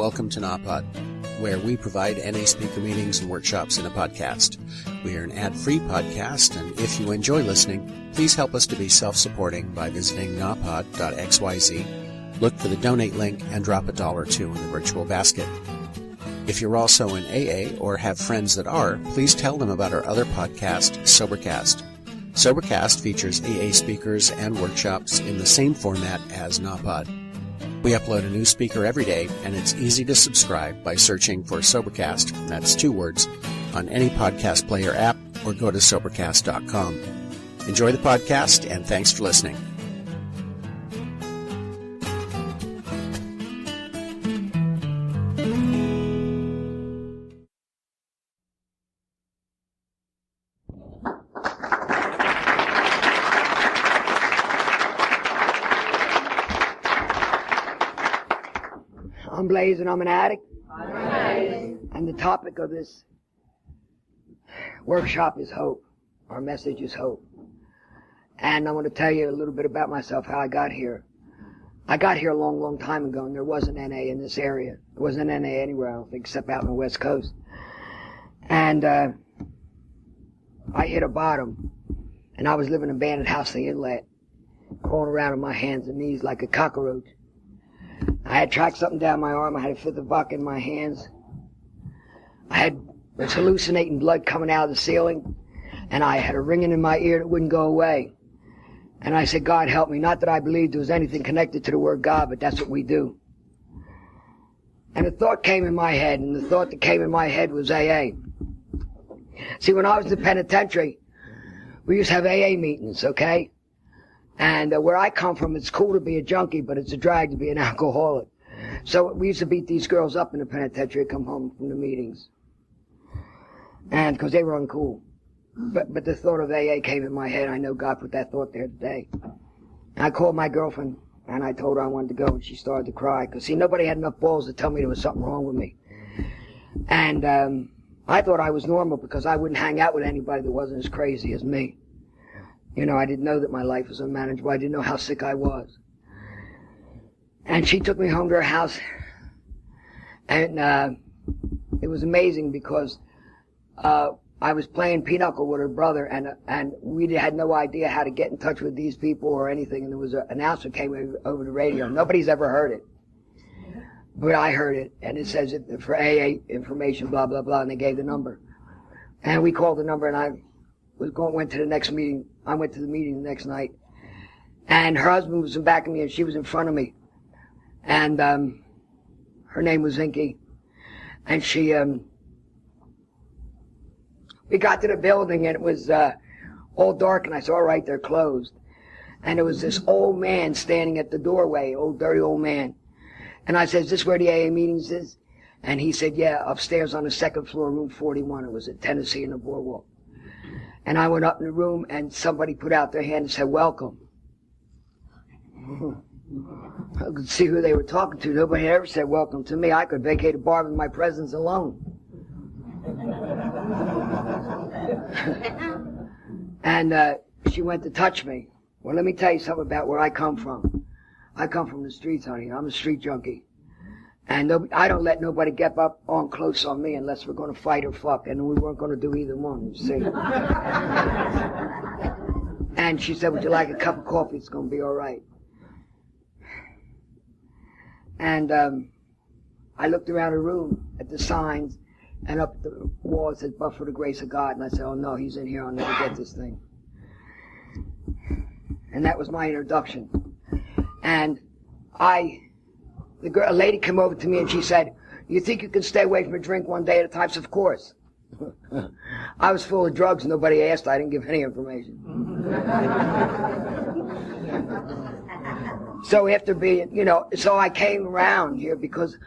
welcome to NAPOD, where we provide NA speaker meetings and workshops in a podcast. We are an ad-free podcast, and if you enjoy listening, please help us to be self-supporting by visiting napod.xyz, look for the donate link, and drop $1 or $2 in the virtual basket. If you're also in AA or have friends that are, please tell them about our other podcast, Sobercast. Sobercast features AA speakers and workshops in the same format as NAPOD. We upload a new speaker every day, and it's easy to subscribe by searching for Sobercast, that's 2 words, on any podcast player app, or go to Sobercast.com. Enjoy the podcast, and thanks for listening. I'm Blaze and I'm an addict. And the topic of this workshop is hope. Our message is hope. And I want to tell you a little bit about myself, how I got here. I got here a long, long time ago, and there wasn't NA in this area. There wasn't NA anywhere, I don't think, except out on the West Coast. And I hit a bottom, and I was living in an abandoned house in the Inlet, crawling around on my hands and knees like a cockroach. I had tracked something down my arm. I had a fifth of vodka in my hands. Was hallucinating blood coming out of the ceiling, and I had a ringing in my ear that wouldn't go away. And I said, God help me. Not that I believed there was anything connected to the word God, but that's what we do. And a thought came in my head, and the thought that came in my head was AA. See, when I was in the penitentiary, we used to have AA meetings, okay? And where I come from, it's cool to be a junkie, but it's a drag to be an alcoholic. So we used to beat these girls up in the penitentiary, come home from the meetings. And because they were uncool. But the thought of AA came in my head. I know God put that thought there today. And I called my girlfriend, and I told her I wanted to go, and she started to cry. Because, see, nobody had enough balls to tell me there was something wrong with me. And I thought I was normal because I wouldn't hang out with anybody that wasn't as crazy as me. You know, I didn't know that my life was unmanageable. I didn't know how sick I was. And she took me home to her house. And it was amazing because I was playing pinochle with her brother, and we had no idea how to get in touch with these people or anything. And there was an announcer came over the radio. Nobody's ever heard it. But I heard it. And it says it for AA information, blah, blah, blah. And they gave the number. And we called the number, and went to the next meeting. I went to the meeting the next night, and her husband was in back of me, and she was in front of me, and her name was Zinky, and she we got to the building, and it was all dark, and I said, all right, they're closed, and there was this old man standing at the doorway, dirty old man, and I said, is this where the AA meetings is? And he said, yeah, upstairs on the second floor, room 41. It was at Tennessee and the Boardwalk. And I went up in the room, and somebody put out their hand and said, welcome. I could see who they were talking to. Nobody ever said welcome to me. I could vacate a bar with my presence alone. And she went to touch me. Well, let me tell you something about where I come from. I come from the streets, honey. I'm a street junkie. And I don't let nobody get up on close on me unless we're going to fight or fuck. And we weren't going to do either one, you see. And she said, would you like a cup of coffee? It's going to be all right. And I looked around the room at the signs, and up the wall it said, but for the grace of God. And I said, oh no, he's in here. I'll never get this thing. And that was my introduction. And a lady came over to me and she said, you think you can stay away from a drink one day at a time? So, of course. I was full of drugs. Nobody asked. I didn't give any information. So after being, so I came around here because,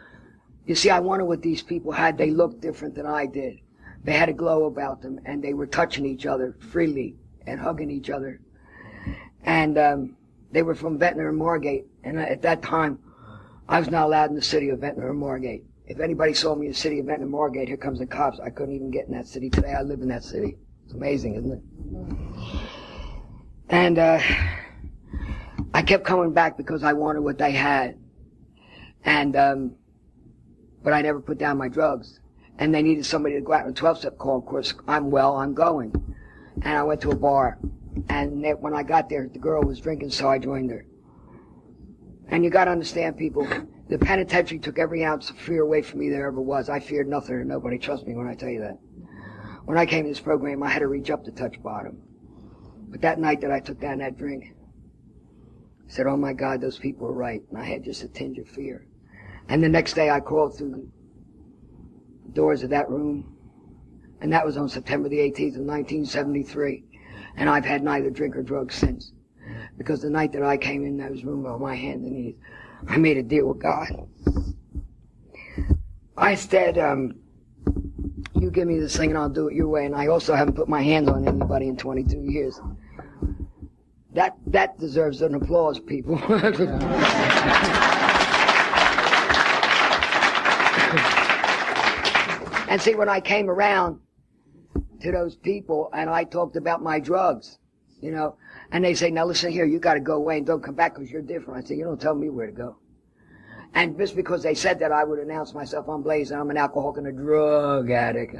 you see, I wanted what these people had. They looked different than I did. They had a glow about them, and they were touching each other freely and hugging each other. And they were from Ventnor and Margate. And at that time, I was not allowed in the city of Ventnor or Margate. If anybody saw me in the city of Ventnor, Margate, here comes the cops. I couldn't even get in that city. Today I live in that city. It's amazing, isn't it? And I kept coming back because I wanted what they had. And but I never put down my drugs. And they needed somebody to go out on a 12-step call. Of course, I'm well, I'm going. And I went to a bar. And when I got there, the girl was drinking, so I joined her. And you got to understand, people, the penitentiary took every ounce of fear away from me there ever was. I feared nothing or nobody. Trust me when I tell you that. When I came to this program, I had to reach up to touch bottom. But that night that I took down that drink, I said, oh my God, those people were right. And I had just a tinge of fear. And the next day I crawled through the doors of that room. And that was on September the 18th of 1973. And I've had neither drink or drugs since. Because the night that I came in those rooms on my hands and knees, I made a deal with God. I said, you give me this thing and I'll do it your way. And I also haven't put my hands on anybody in 22 years. That deserves an applause, people. And see, when I came around to those people and I talked about my drugs, you know, and they say, now listen here, you got to go away and don't come back because you're different. I say, you don't tell me where to go. And just because they said that, I would announce myself on Blaze and I'm an alcoholic and a drug addict.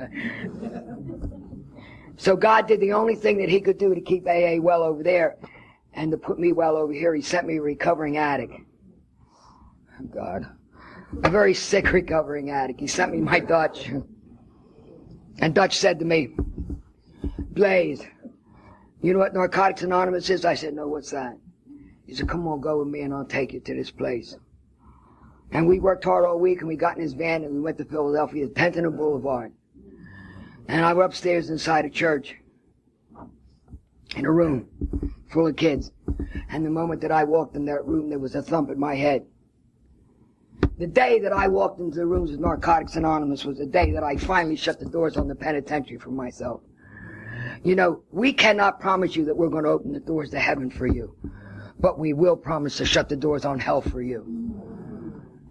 So God did the only thing that he could do to keep AA well over there and to put me well over here. He sent me a recovering addict. Oh, God. A very sick recovering addict. He sent me my Dutch. And Dutch said to me, Blaze, you know what Narcotics Anonymous is? I said, no, what's that? He said, come on, go with me and I'll take you to this place. And we worked hard all week and we got in his van and we went to Philadelphia, 10th and Boulevard. And I was upstairs inside a church in a room full of kids. And the moment that I walked in that room, there was a thump in my head. The day that I walked into the rooms with Narcotics Anonymous was the day that I finally shut the doors on the penitentiary for myself. You know, we cannot promise you that we're going to open the doors to heaven for you, but we will promise to shut the doors on hell for you.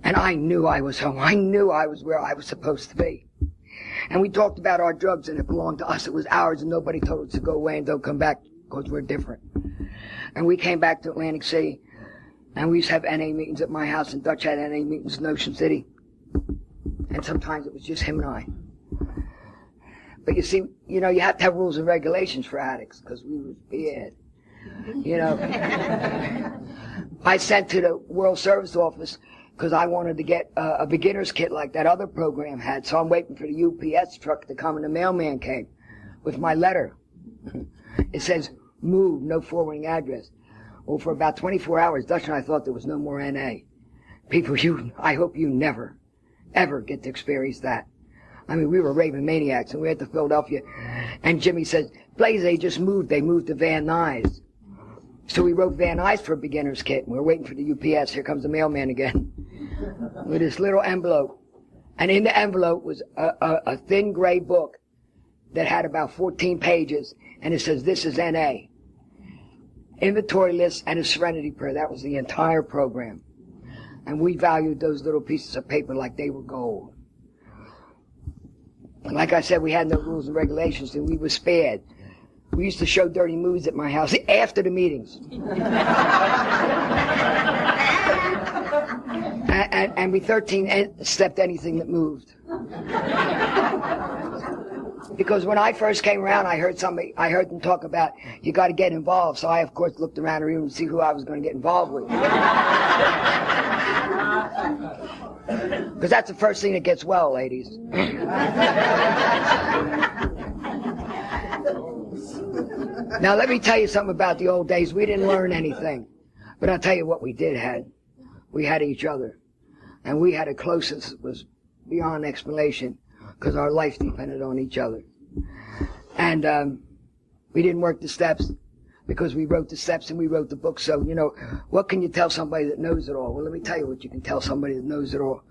And I knew I was home. I knew I was where I was supposed to be. And we talked about our drugs and it belonged to us. It was ours and nobody told us to go away and don't come back because we're different. And we came back to Atlantic City and we used to have NA meetings at my house and Dutch had NA meetings in Ocean City. And sometimes it was just him and I. But you see, you know, you have to have rules and regulations for addicts because we was bad. You know, I sent to the World Service Office because I wanted to get a beginner's kit like that other program had. So I'm waiting for the UPS truck to come and the mailman came with my letter. It says, move, no forwarding address. Well, for about 24 hours, Dutch and I thought there was no more NA. People, I hope you never, ever get to experience that. I mean, we were raving maniacs, and we went to Philadelphia, and Jimmy said, Blaze, they just moved. They moved to Van Nuys. So we wrote Van Nuys for a beginner's kit, and we were waiting for the UPS. Here comes the mailman again with this little envelope. And in the envelope was a thin gray book that had about 14 pages, and it says, this is NA. Inventory list and a serenity prayer. That was the entire program. And we valued those little pieces of paper like they were gold. And like I said, we had no rules and regulations, and we were spared. We used to show dirty movies at my house after the meetings. and we 13 stepped anything that moved. Because when I first came around, I heard them talk about, you got to get involved. So I, of course, looked around the room to see who I was going to get involved with. Because that's the first thing that gets well, ladies. Now, let me tell you something about the old days. We didn't learn anything. But I'll tell you what we did have. We had each other. And we had a closeness that was beyond explanation because our life depended on each other. And we didn't work the steps because we wrote the steps and we wrote the book. So, you know, what can you tell somebody that knows it all? Well, let me tell you what you can tell somebody that knows it all.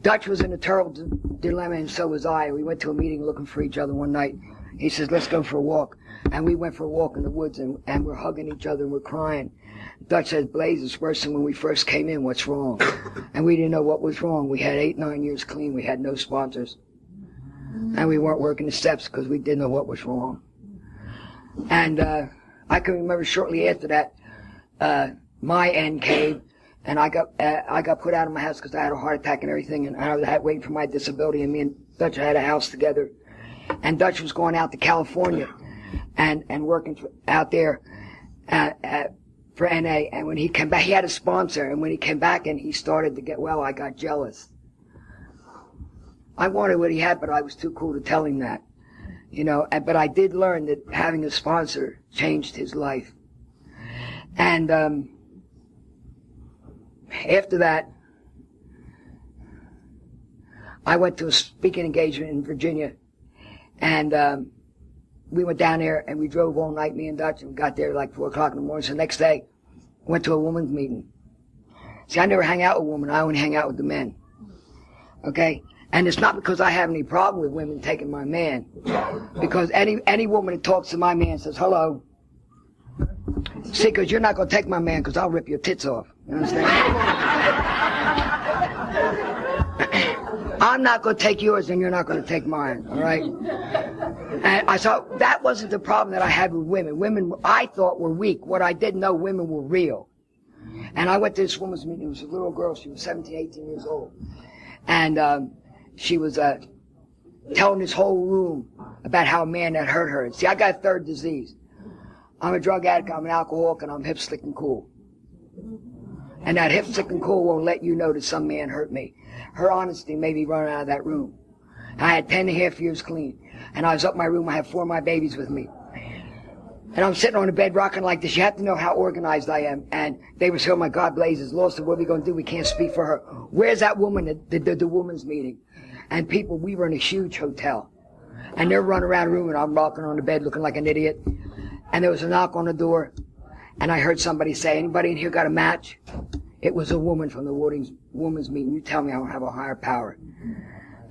Dutch was in a terrible dilemma, and so was I. We went to a meeting looking for each other one night. He says, let's go for a walk. And we went for a walk in the woods, and we're hugging each other, and we're crying. Dutch says, Blaze, it's worse than when we first came in. What's wrong? And we didn't know what was wrong. We had 8-9 years clean. We had no sponsors. And we weren't working the steps because we didn't know what was wrong. And I can remember shortly after that, my end came, And I got put out of my house because I had a heart attack and everything, and I was waiting for my disability, and me and Dutch had a house together. And Dutch was going out to California and working out there for NA. And when he came back, he had a sponsor, and when he came back and he started to get well, I got jealous. I wanted what he had, but I was too cool to tell him that. You know, but I did learn that having a sponsor changed his life. And after that, I went to a speaking engagement in Virginia, and we went down there and we drove all night, me and Dutch, and we got there like 4 o'clock in the morning. So the next day, went to a women's meeting. See, I never hang out with women. I only hang out with the men. Okay? And it's not because I have any problem with women taking my man. Because any woman that talks to my man says, hello. See, because you're not going to take my man because I'll rip your tits off. You understand? I'm not going to take yours and you're not going to take mine. All right? And I thought that wasn't the problem that I had with women. Women, I thought, were weak. What I didn't know, women were real. And I went to this woman's meeting. It was a little girl. She was 17, 18 years old. And she was telling this whole room about how a man had hurt her. See, I got a third disease. I'm a drug addict, I'm an alcoholic, and I'm hip, slick, and cool. And that hip, slick, and cool won't let you know that some man hurt me. Her honesty made me run out of that room. I had 10.5 years clean. And I was up in my room, I had 4 of my babies with me. And I'm sitting on the bed rocking like this. You have to know how organized I am. And they were saying, oh my God, Blazes, lost her, what are we going to do? We can't speak for her. Where's that woman, the woman's meeting? And people, we were in a huge hotel. And they're running around the room, and I'm rocking on the bed looking like an idiot. And there was a knock on the door, and I heard somebody say, anybody in here got a match? It was a woman from the women's meeting. You tell me I don't have a higher power.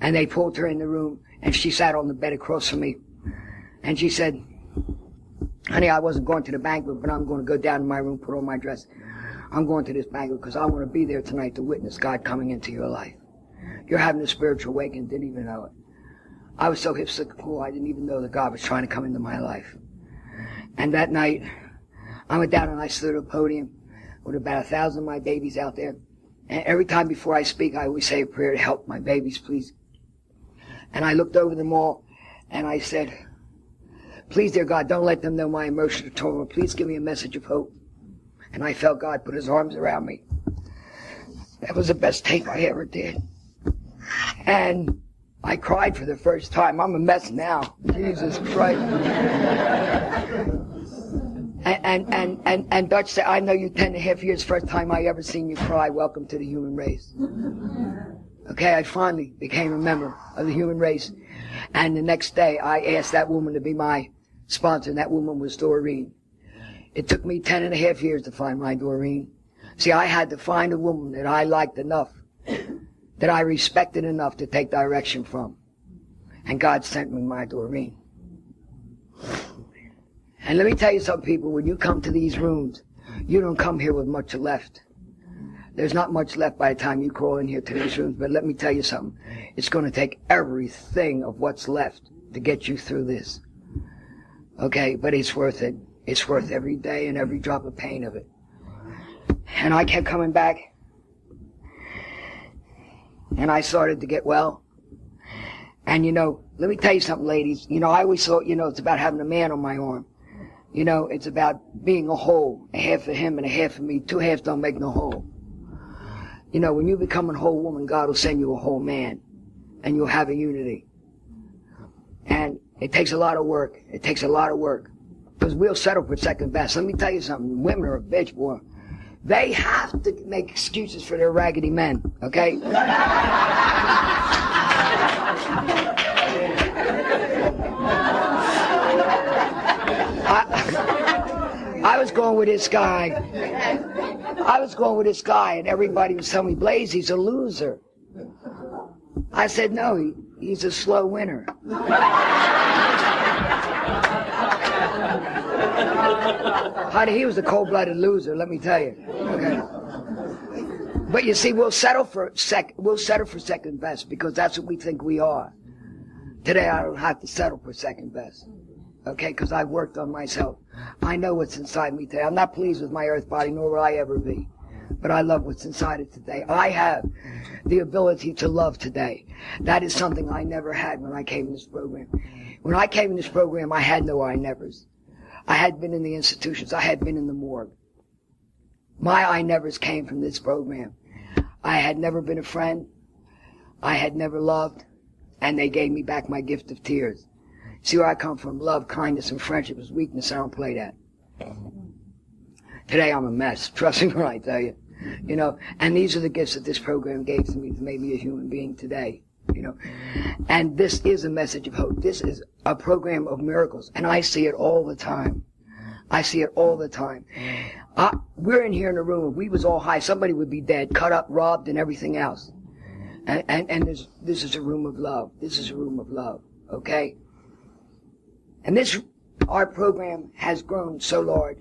And they pulled her in the room, and she sat on the bed across from me. And she said, honey, I wasn't going to the banquet, but I'm going to go down to my room, put on my dress. I'm going to this banquet because I want to be there tonight to witness God coming into your life. You're having a spiritual awakening, didn't even know it. I was so hip, sick, cool, I didn't even know that God was trying to come into my life. And that night, I went down and I stood at a podium with about 1,000 of my babies out there. And every time before I speak, I always say a prayer to help my babies, please. And I looked over them all, and I said, please, dear God, don't let them know my emotional trauma. Please give me a message of hope. And I felt God put his arms around me. That was the best tape I ever did. And I cried for the first time. I'm a mess now. Jesus Christ. And Dutch said, I know you 10.5 years, first time I ever seen you cry. Welcome to the human race. Okay, I finally became a member of the human race. And the next day, I asked that woman to be my sponsor, and that woman was Doreen. It took me 10.5 years to find my Doreen. See, I had to find a woman that I liked enough, that I respected enough to take direction from. And God sent me my Doreen. And let me tell you something, people, when you come to these rooms, you don't come here with much left. There's not much left by the time you crawl in here to these rooms, but let me tell you something. It's going to take everything of what's left to get you through this. Okay, but it's worth it. It's worth every day and every drop of pain of it. And I kept coming back. And I started to get well. And, you know, let me tell you something, ladies. You know, I always thought, you know, it's about having a man on my arm. You know, it's about being a whole. A half of him and a half of me. 2 halves don't make no whole. You know, when you become a whole woman, God will send you a whole man. And you'll have a unity. And it takes a lot of work. It takes a lot of work. Because we'll settle for second best. Let me tell you something. Women are a bitch, boy. They have to make excuses for their raggedy men, okay? I was going with this guy. And everybody was telling me, Blaze, he's a loser. I said, no, he's a slow winner. Honey, he was a cold-blooded loser, let me tell you. Okay. But you see, we'll settle for second best because that's what we think we are. Today, I don't have to settle for second best. Okay, because I've worked on myself. I know what's inside me today. I'm not pleased with my earth body, nor will I ever be. but I love what's inside it today. I have the ability to love today. That is something I never had when I came in this program. When I came in this program, I had no I nevers. I had been in the institutions. I had been in the morgue. My I nevers came from this program. I had never been a friend. I had never loved. And they gave me back my gift of tears. See where I come from? Love, kindness, and friendship is weakness. I don't play that. Today I'm a mess. Trust me when I tell you. You know, and these are the gifts that this program gave to me to make me a human being today. You know, and this is a message of hope. This is a program of miracles, and I see it all the time. I see it all the time. We're in here in a room. If we was all high, somebody would be dead, cut up, robbed, and everything else. And this is a room of love. This is a room of love. Okay. And our program has grown so large,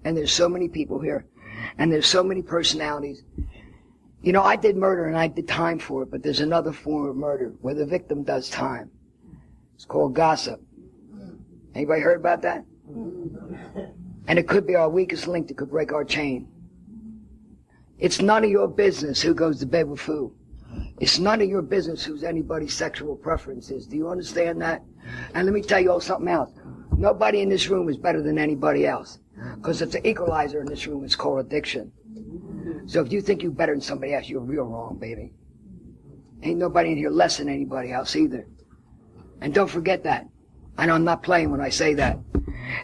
and there's so many people here, and there's so many personalities. You know, I did murder and I did time for it, but there's another form of murder where the victim does time. It's called gossip. Anybody heard about that? And it could be our weakest link that could break our chain. It's none of your business who goes to bed with who. It's none of your business who's anybody's sexual preference is. Do you understand that? And let me tell you all something else. Nobody in this room is better than anybody else. Because it's an equalizer in this room. It's called addiction. So if you think you're better than somebody else, you're real wrong, baby. Ain't nobody in here less than anybody else either. And don't forget that. And I'm not playing when I say that.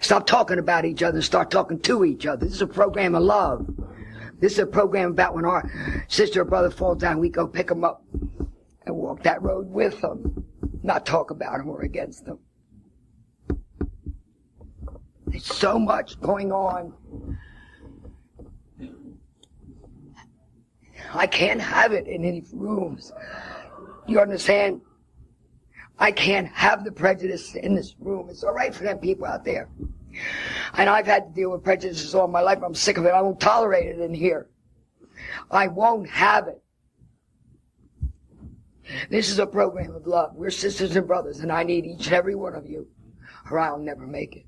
Stop talking about each other and start talking to each other. This is a program of love. This is a program about when our sister or brother falls down, we go pick them up and walk that road with them. Not talk about them or against them. There's so much going on. I can't have it in any rooms. You understand? I can't have the prejudice in this room. It's all right for them people out there. And I've had to deal with prejudices all my life. I'm sick of it. I won't tolerate it in here. I won't have it. This is a program of love. We're sisters and brothers, and I need each and every one of you, or I'll never make it.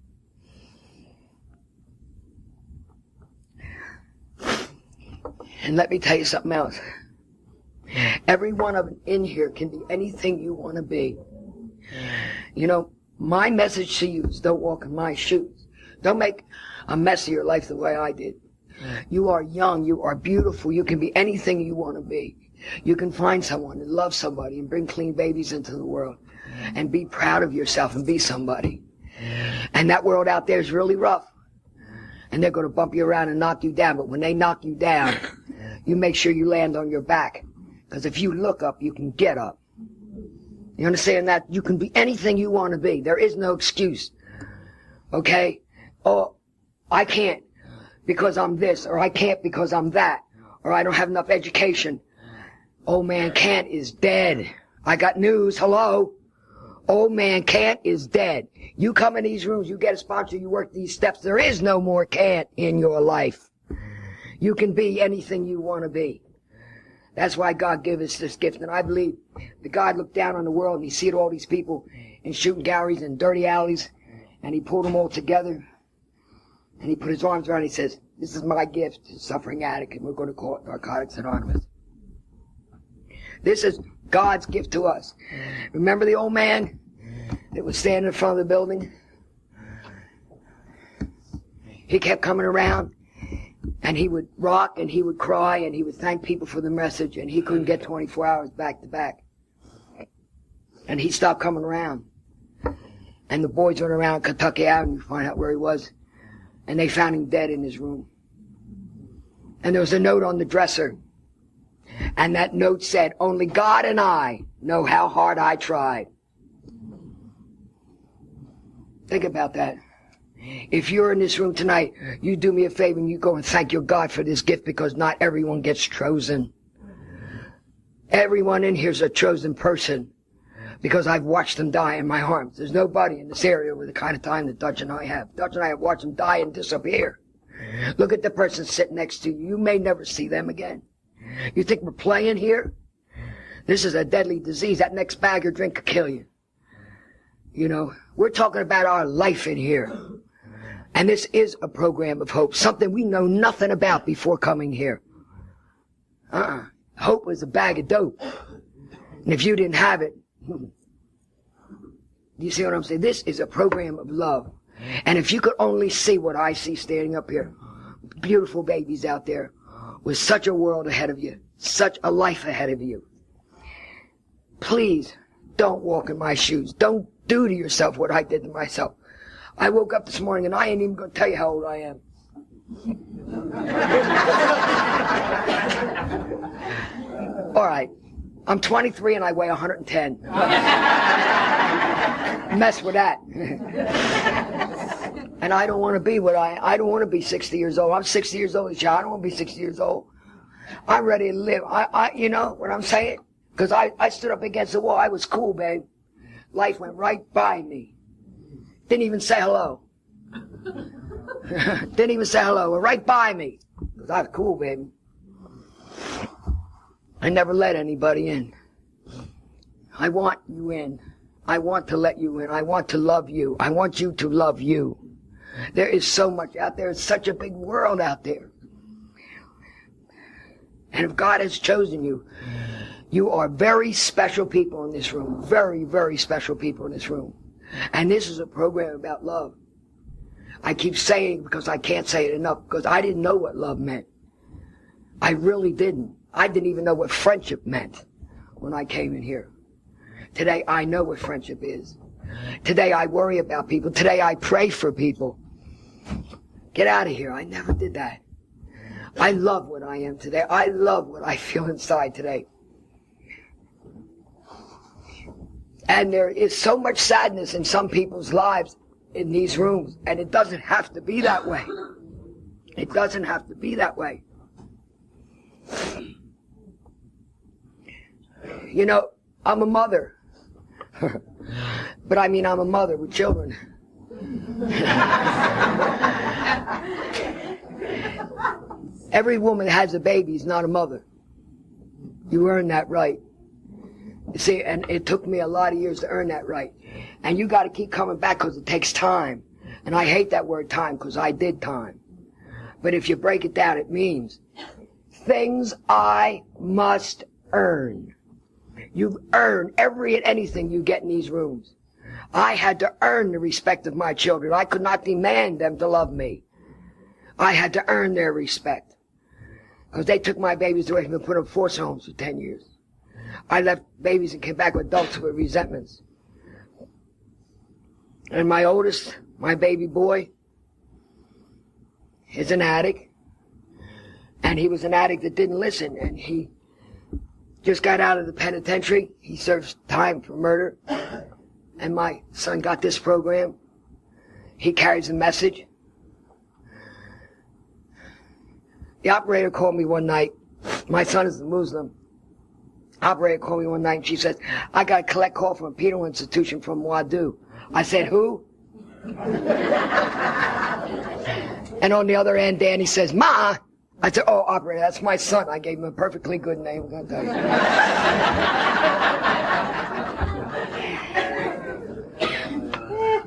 And let me tell you something else. Every one of them in here can be anything you want to be. You know, my message to you is don't walk in my shoes. Don't make a mess of your life the way I did. You are young. You are beautiful. You can be anything you want to be. You can find someone and love somebody and bring clean babies into the world and be proud of yourself and be somebody. And that world out there is really rough. And they're going to bump you around and knock you down. But when they knock you down, you make sure you land on your back. Because if you look up, you can get up. You understand that? You can be anything you want to be. There is no excuse. Okay? Oh, I can't because I'm this, or I can't because I'm that, or I don't have enough education. Old man Kant is dead. I got news. Hello? Old man Kant is dead. You come in these rooms, you get a sponsor, you work these steps. There is no more Kant in your life. You can be anything you want to be. That's why God gave us this gift. And I believe that God looked down on the world and he see all these people in shooting galleries and dirty alleys. And he pulled them all together. And he put his arms around and he says, this is my gift to suffering addict. And we're going to call it Narcotics Anonymous. This is God's gift to us. Remember the old man that was standing in front of the building? He kept coming around. And he would rock and he would cry and he would thank people for the message and he couldn't get 24 hours back to back. And he stopped coming around. And the boys went around Kentucky Avenue to find out where he was. And they found him dead in his room. And there was a note on the dresser. And that note said, only God and I know how hard I tried. Think about that. If you're in this room tonight, you do me a favor and you go and thank your God for this gift because not everyone gets chosen. Everyone in here is a chosen person because I've watched them die in my arms. There's nobody in this area with the kind of time that Dutch and I have. Dutch and I have watched them die and disappear. Look at the person sitting next to you. You may never see them again. You think we're playing here? This is a deadly disease. That next bag or drink could kill you. You know, we're talking about our life in here. And this is a program of hope, something we know nothing about before coming here. Hope was a bag of dope. And if you didn't have it, you see what I'm saying? This is a program of love. And if you could only see what I see standing up here, beautiful babies out there with such a world ahead of you, such a life ahead of you. Please don't walk in my shoes. Don't do to yourself what I did to myself. I woke up this morning and I ain't even going to tell you how old I am. All right. I'm 23 and I weigh 110. Mess with that. And I don't want to be I don't want to be 60 years old. I'm 60 years old. I don't want to be 60 years old. I'm ready to live. You know what I'm saying? Because I stood up against the wall. I was cool, babe. Life went right by me. Didn't even say hello. Didn't even say hello. Went right by me. Because I was cool, baby. I never let anybody in. I want you in. I want to let you in. I want to love you. I want you to love you. There is so much out there. It's such a big world out there. And if God has chosen you, you are very special people in this room. Very, very special people in this room. And this is a program about love. I keep saying it because I can't say it enough, because I didn't know what love meant. I really didn't. I didn't even know what friendship meant when I came in here. Today I know what friendship is. Today I worry about people. Today I pray for people. Get out of here. I never did that. I love what I am today. I love what I feel inside today. And there is so much sadness in some people's lives in these rooms, and it doesn't have to be that way. It doesn't have to be that way. You know, I'm a mother. But I mean, I'm a mother with children. Every woman that has a baby is not a mother. You earn that right. You see, and it took me a lot of years to earn that right. And you got to keep coming back because it takes time. And I hate that word time because I did time. But if you break it down, it means things I must earn. You earn every and anything you get in these rooms. I had to earn the respect of my children. I could not demand them to love me. I had to earn their respect. Because they took my babies away from me and put them in force homes for 10 years. I left babies and came back with adults with resentments. And my oldest, my baby boy, is an addict. And he was an addict that didn't listen. And he just got out of the penitentiary. He serves time for murder. And my son got this program. He carries a message. The operator called me one night. My son is a Muslim. Operator called me one night and she said, I got a collect call from a penal institution from Wadu. I said, who? And on the other end, Danny says, Ma! I said, oh, operator, that's my son. I gave him a perfectly good name, I'm going to tell you.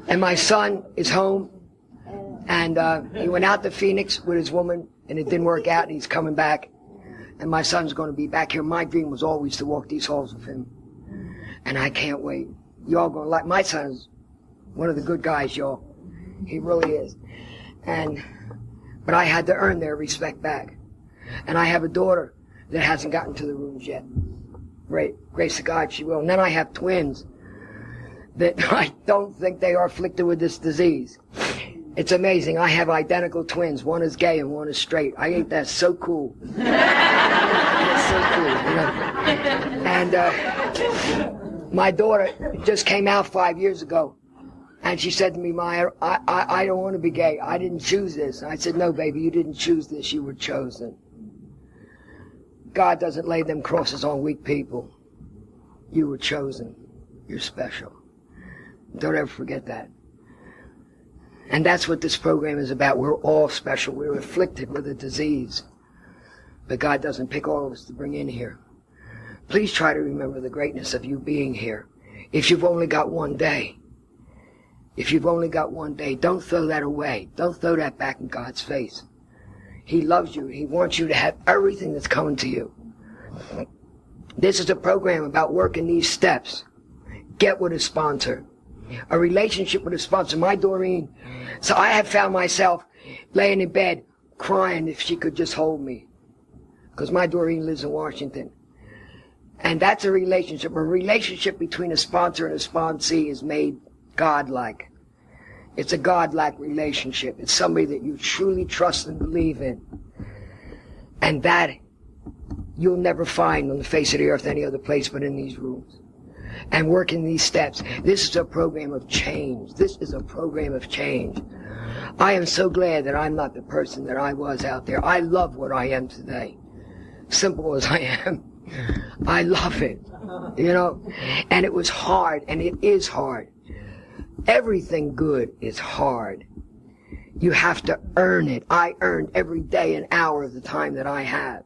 And my son is home, and he went out to Phoenix with his woman, and it didn't work out, and he's coming back. And my son's going to be back here. My dream was always to walk these halls with him. And I can't wait. Y'all going to like, my son's one of the good guys, y'all. He really is. But I had to earn their respect back. And I have a daughter that hasn't gotten to the rooms yet. Grace of God, she will. And then I have twins that I don't think they are afflicted with this disease. It's amazing. I have identical twins. One is gay and one is straight. I think that's so cool. It's so cool. You know? And my daughter just came out 5 years ago. And she said to me, Maya, I don't want to be gay. I didn't choose this. And I said, no, baby, you didn't choose this. You were chosen. God doesn't lay them crosses on weak people. You were chosen. You're special. Don't ever forget that. And that's what this program is about. We're all special. We're afflicted with a disease. But God doesn't pick all of us to bring in here. Please try to remember the greatness of you being here. If you've only got one day. If you've only got one day, don't throw that away. Don't throw that back in God's face. He loves you. He wants you to have everything that's coming to you. This is a program about working these steps. Get with a sponsor. A relationship with a sponsor. My Doreen. So I have found myself laying in bed crying if she could just hold me. Because my Doreen lives in Washington. And that's a relationship. A relationship between a sponsor and a sponsee is made godlike. It's a godlike relationship. It's somebody that you truly trust and believe in. And that you'll never find on the face of the earth any other place but in these rooms. And working these steps. This is a program of change. This is a program of change. I am so glad that I'm not the person that I was out there. I love what I am today. Simple as I am. I love it. You know? And it was hard, and it is hard. Everything good is hard. You have to earn it. I earned every day an hour of the time that I have.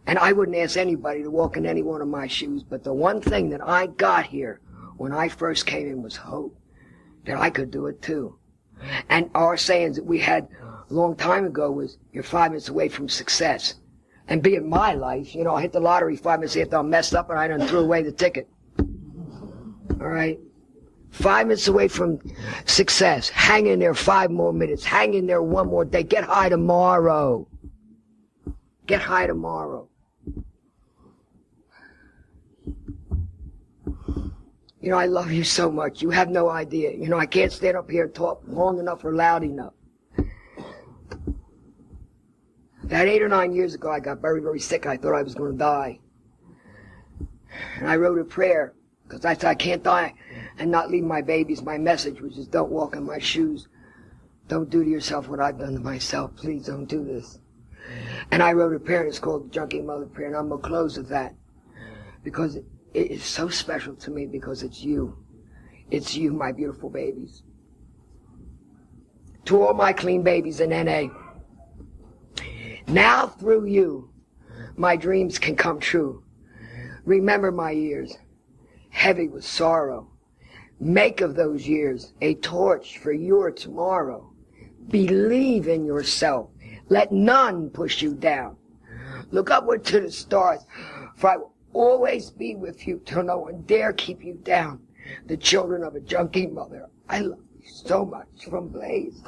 And I wouldn't ask anybody to walk in any one of my shoes, but the one thing that I got here when I first came in was hope that I could do it too. And our sayings that we had a long time ago was, you're 5 minutes away from success. And being my life, you know, I hit the lottery 5 minutes after I'm messed up and I done threw away the ticket. All right? 5 minutes away from success. Hang in there 5 more minutes. Hang in there 1 more day. Get high tomorrow. Get high tomorrow. You know, I love you so much. You have no idea. You know, I can't stand up here and talk long enough or loud enough. That 8 or 9 years ago, I got very, very sick. I thought I was going to die. And I wrote a prayer, because I said, I can't die and not leave my babies. My message was just, don't walk in my shoes. Don't do to yourself what I've done to myself. Please don't do this. And I wrote a prayer, it's called the Junkie Mother Prayer, and I'm going to close with that. Because it is so special to me, because it's you. It's you, my beautiful babies. To all my clean babies in N.A., now through you, my dreams can come true. Remember my years, heavy with sorrow. Make of those years a torch for your tomorrow. Believe in yourself. Let none push you down. Look upward to the stars, for I will always be with you till no one dare keep you down. The children of a junkie mother, I love you so much. From Blaze.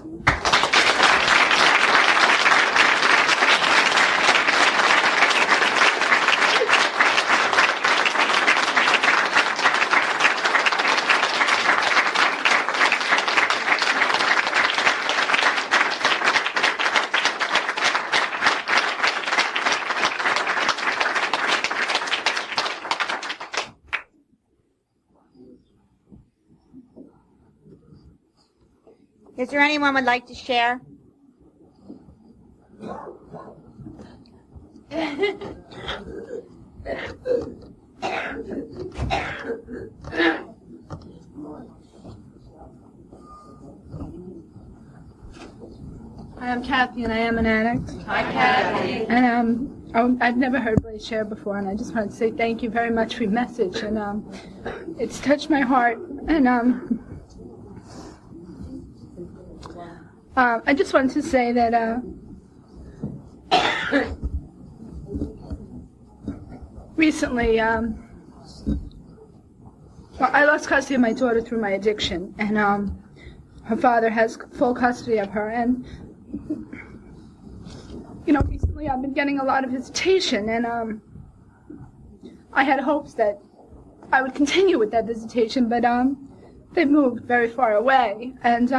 Is there anyone would like to share? I'm Kathy, and I am an addict. Hi, Kathy. And I've never heard Blaze share before, and I just wanted to say thank you very much for your message. And it's touched my heart. And I just wanted to say that recently, well, I lost custody of my daughter through my addiction, and her father has full custody of her. And you know, recently I've been getting a lot of visitation, and I had hopes that I would continue with that visitation, but they've moved very far away, and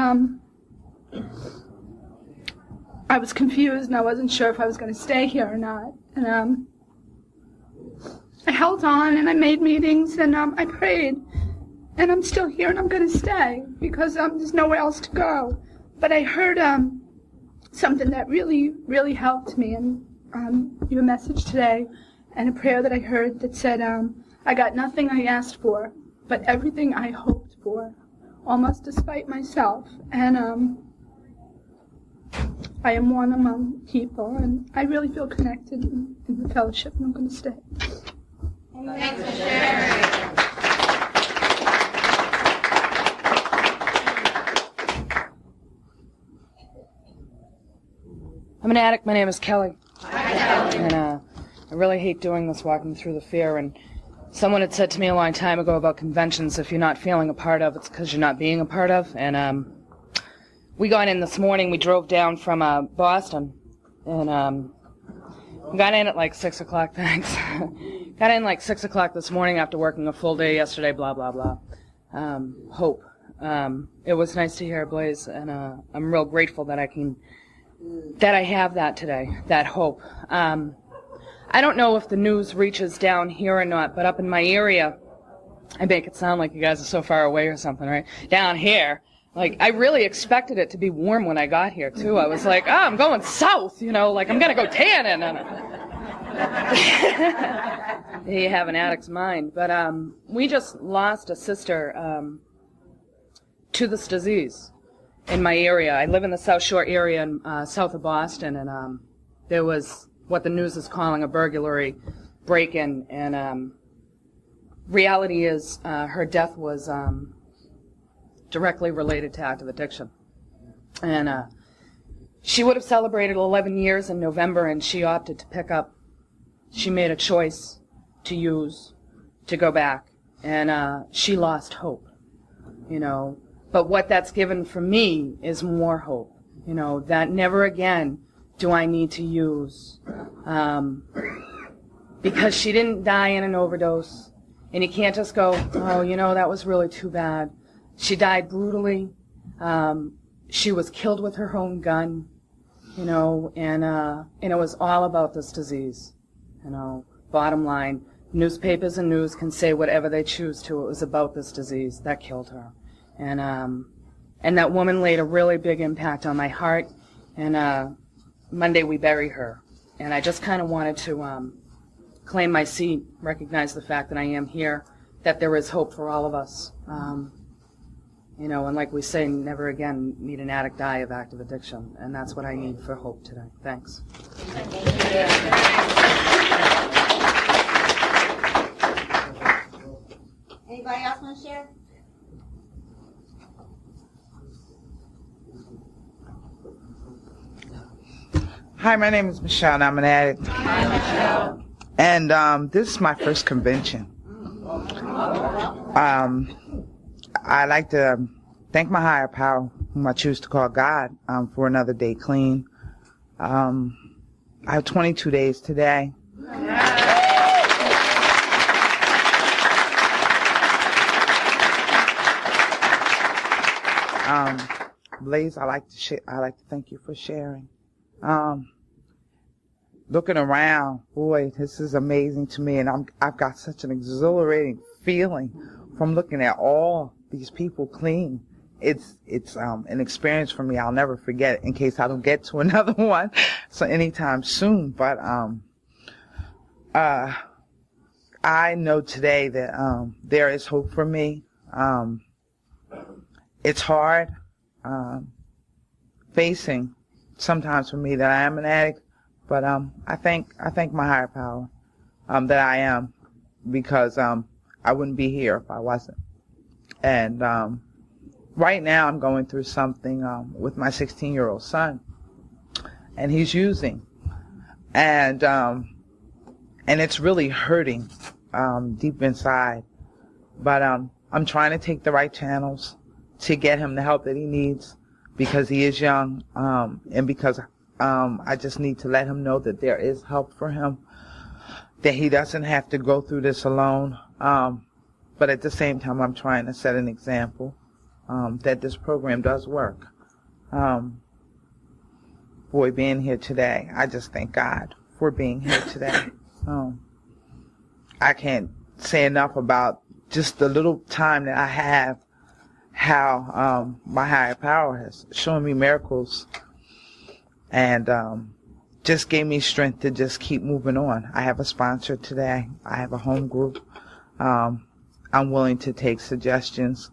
I was confused, and I wasn't sure if I was going to stay here or not. And I held on, and I made meetings, and I prayed, and I'm still here, and I'm going to stay because there's nowhere else to go. But I heard something that really, really helped me, and your message today, and a prayer that I heard that said, I got nothing I asked for, but everything I hoped for, almost despite myself. And I am one among people, and I really feel connected in the fellowship, and I'm going to stay. Thanks for sharing. I'm an addict. My name is Kelly. Hi, Kelly. And I really hate doing this, walking through the fear. And someone had said to me a long time ago about conventions, if you're not feeling a part of, it's because you're not being a part of. And we got in this morning. We drove down from Boston, and we got in at like 6 o'clock. Thanks. Got in like 6 o'clock this morning after working a full day yesterday. Blah blah blah. Hope. It was nice to hear Blaze, and I'm real grateful that I have that today. That hope. I don't know if the news reaches down here or not, but up in my area, I make it sound like you guys are so far away or something, right? Down here, like, I really expected it to be warm when I got here, too. I was like, I'm going south, like I'm going to go tanning. You have an addict's mind. But we just lost a sister to this disease in my area. I live in the South Shore area in south of Boston, and there was what the news is calling a burglary break-in, and reality is her death was directly related to active addiction. And she would have celebrated 11 years in November, and she opted to pick up. She made a choice to use, to go back, and she lost hope, But what that's given for me is more hope, that never again do I need to use, because she didn't die in an overdose, and you can't just go, that was really too bad. She died brutally. She was killed with her own gun, and it was all about this disease, Bottom line, newspapers and news can say whatever they choose to. It was about this disease that killed her, and that woman laid a really big impact on my heart. And Monday we bury her, and I just kind of wanted to claim my seat, recognize the fact that I am here, that there is hope for all of us. And like we say, never again need an addict die of active addiction, and that's what I need for hope today. Thanks. Anybody else want to share? Hi, my name is Michelle, and I'm an addict. Hi, Michelle. And this is my first convention. I'd like to thank my higher power, whom I choose to call God, for another day clean. I have 22 days today. Blaze, I like to thank you for sharing. Looking around, boy, this is amazing to me, and I've got such an exhilarating feeling from looking at all these people clean. It's an experience for me I'll never forget, in case I don't get to another one so anytime soon. But I know today that there is hope for me. It's hard facing sometimes for me that I am an addict, but I thank my higher power that I am, because I wouldn't be here if I wasn't. And right now I'm going through something with my 16-year-old son, and he's using, and it's really hurting deep inside. But I'm trying to take the right channels to get him the help that he needs, because he is young, and because I just need to let him know that there is help for him, that he doesn't have to go through this alone. But at the same time, I'm trying to set an example that this program does work. Boy, being here today, I just thank God for being here today. I can't say enough about just the little time that I have, how my higher power has shown me miracles, and just gave me strength to just keep moving on. I have a sponsor today. I have a home group. I'm willing to take suggestions.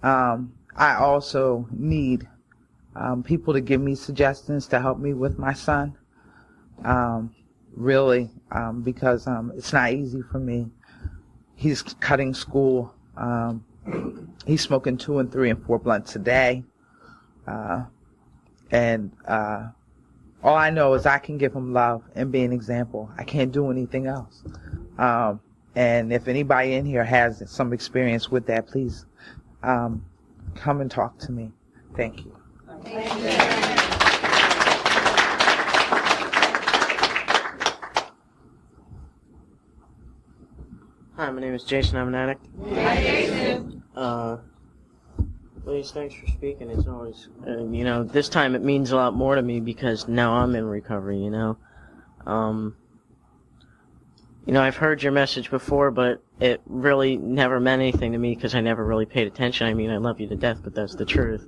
I also need people to give me suggestions to help me with my son, really, because it's not easy for me. He's cutting school. He's smoking 2 and 3 and 4 blunts a day. And all I know is I can give him love and be an example. I can't do anything else. And if anybody in here has some experience with that, please come and talk to me. Thank you. Hi, my name is Jason. I'm an addict. Hi, Jason. Please, thanks for speaking. It's always, this time it means a lot more to me because now I'm in recovery, I've heard your message before, but it really never meant anything to me because I never really paid attention. I mean, I love you to death, but that's the truth.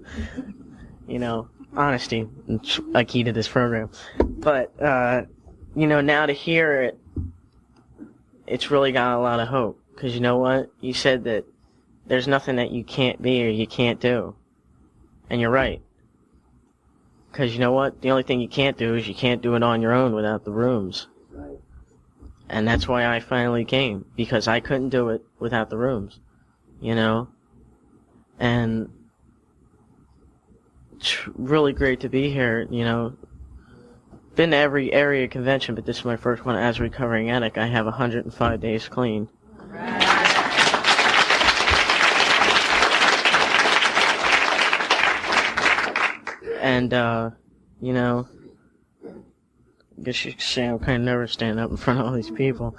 Honesty is a key to this program. But, now to hear it, it's really got a lot of hope. Because you know what? You said that there's nothing that you can't be or you can't do. And you're right. Because you know what? The only thing you can't do is you can't do it on your own without the rooms. Right. And that's why I finally came. Because I couldn't do it without the rooms. And it's really great to be here, Been to every area convention, but this is my first one as a recovering addict. I have 105 days clean. And, I guess you could say I'm kind of nervous standing up in front of all these people.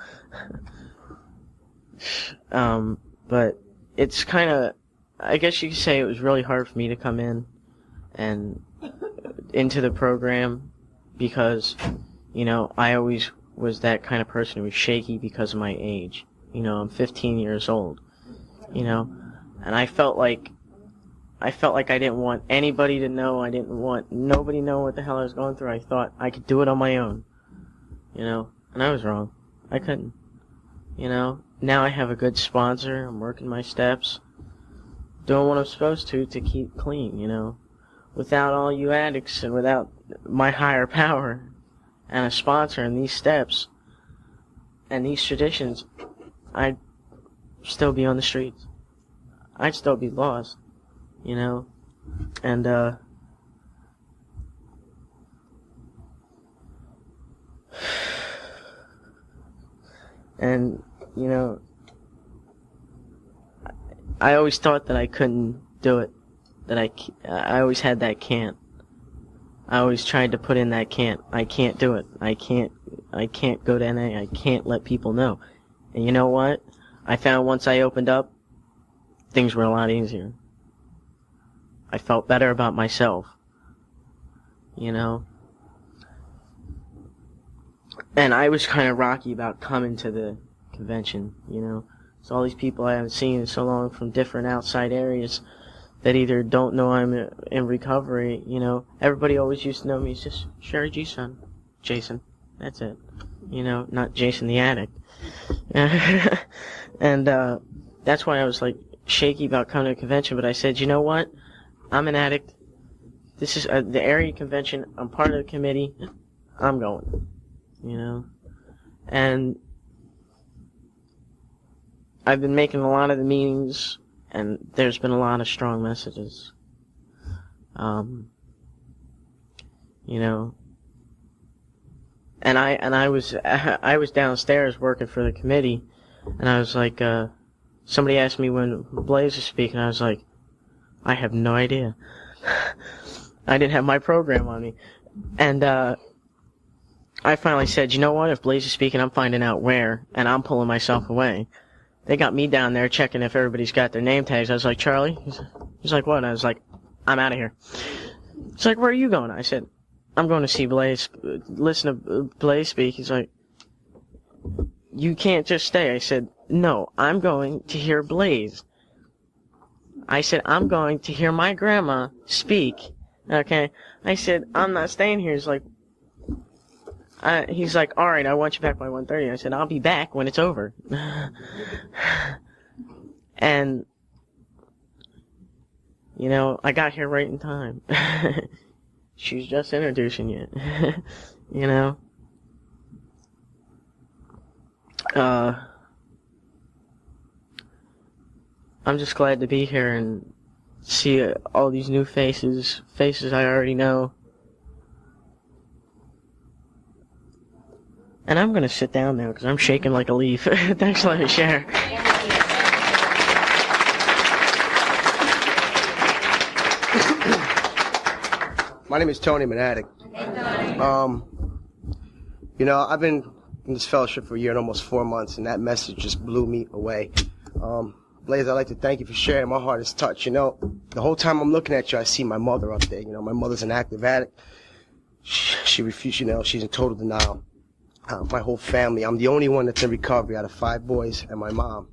But it's kind of, I guess you could say it was really hard for me to come in and into the program because, I always was that kind of person who was shaky because of my age. I'm 15 years old, and I felt like I didn't want anybody to know. I didn't want nobody to know what the hell I was going through. I thought I could do it on my own, and I was wrong. I couldn't, Now I have a good sponsor. I'm working my steps, doing what I'm supposed to keep clean, Without all you addicts and without my higher power and a sponsor and these steps and these traditions, I'd still be on the streets. I'd still be lost, and, I always thought that I couldn't do it, that I always had that can't. I always tried to put in that can't. I can't do it. I can't go to NA. I can't let people know. And you know what? I found once I opened up, things were a lot easier. I felt better about myself. And I was kind of rocky about coming to the convention, So all these people I haven't seen in so long from different outside areas that either don't know I'm in recovery, Everybody always used to know me as just Sherry G's son, Jason. That's it. Not Jason the addict. And that's why I was like shaky about coming to a convention, but I said, you know what? I'm an addict. This is the area convention. I'm part of the committee. I'm going. And I've been making a lot of the meetings, and there's been a lot of strong messages. And I was downstairs working for the committee, and I was like, somebody asked me when Blaze was speaking, I was like, I have no idea. I didn't have my program on me. And, I finally said, you know what, if Blaze is speaking, I'm finding out where, and I'm pulling myself away. They got me down there checking if everybody's got their name tags. I was like, Charlie? He's like, what? I was like, I'm out of here. He's like, where are you going? I said, I'm going to see Blaze, listen to Blaze speak. He's like, you can't just stay. I said, no, I'm going to hear Blaze. I said, I'm going to hear my grandma speak. Okay? I said, I'm not staying here. He's like, all right, I want you back by 1:30. I said, I'll be back when it's over. And, I got here right in time. She's just introducing you. I'm just glad to be here and see all these new faces I already know. And I'm going to sit down now because I'm shaking like a leaf. Thanks for letting me share. My name is Tony Manatic. I've been in this fellowship for a year and almost 4 months, and that message just blew me away. Blaze, I'd like to thank you for sharing. My heart is touched. The whole time I'm looking at you, I see my mother up there. My mother's an active addict. She refused, she's in total denial. My whole family, I'm the only one that's in recovery out of 5 boys and my mom.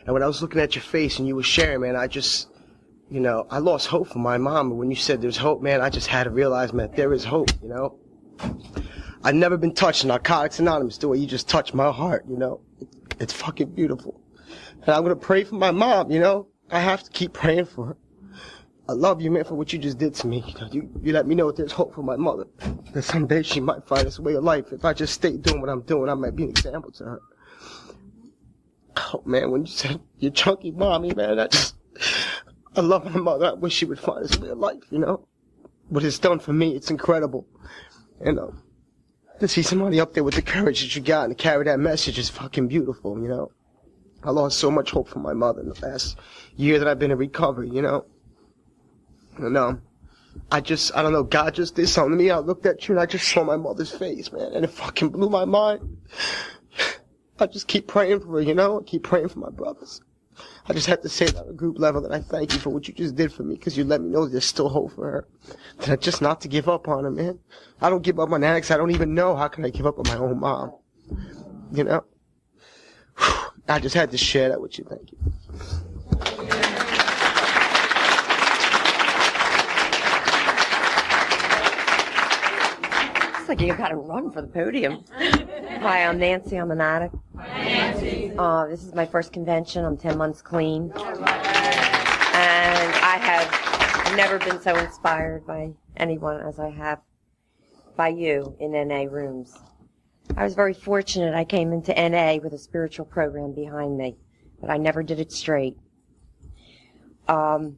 And when I was looking at your face and you were sharing, man, I just, I lost hope for my mom. And when you said there's hope, man, I just had to realize, man, there is hope, I've never been touched in Narcotics Anonymous the way you just touched my heart, It's fucking beautiful. And I'm going to pray for my mom, I have to keep praying for her. I love you, man, for what you just did to me. You let me know that there's hope for my mother. That someday she might find this way of life. If I just stay doing what I'm doing, I might be an example to her. Oh, man, when you said you're chunky mommy, man, I love my mother. I wish she would find this way of life, What it's done for me, it's incredible. And to see somebody up there with the courage that you got and to carry that message is fucking beautiful, I lost so much hope for my mother in the last year that I've been in recovery, And I don't know, God just did something to me. I looked at you and I just saw my mother's face, man, and it fucking blew my mind. I just keep praying for her, I keep praying for my brothers. I just have to say that on a group level that I thank you for what you just did for me, because you let me know there's still hope for her. That just not to give up on her, man. I don't give up on addicts. I don't even know how can I give up on my own mom. I just had to share that with you. Thank you. It's like you gotta run for the podium. Hi, I'm Nancy. I'm an addict. Hi, Nancy. This is my first convention. I'm 10 months clean. And I have never been so inspired by anyone as I have by you in NA rooms. I was very fortunate. I came into NA with a spiritual program behind me, but I never did it straight. 20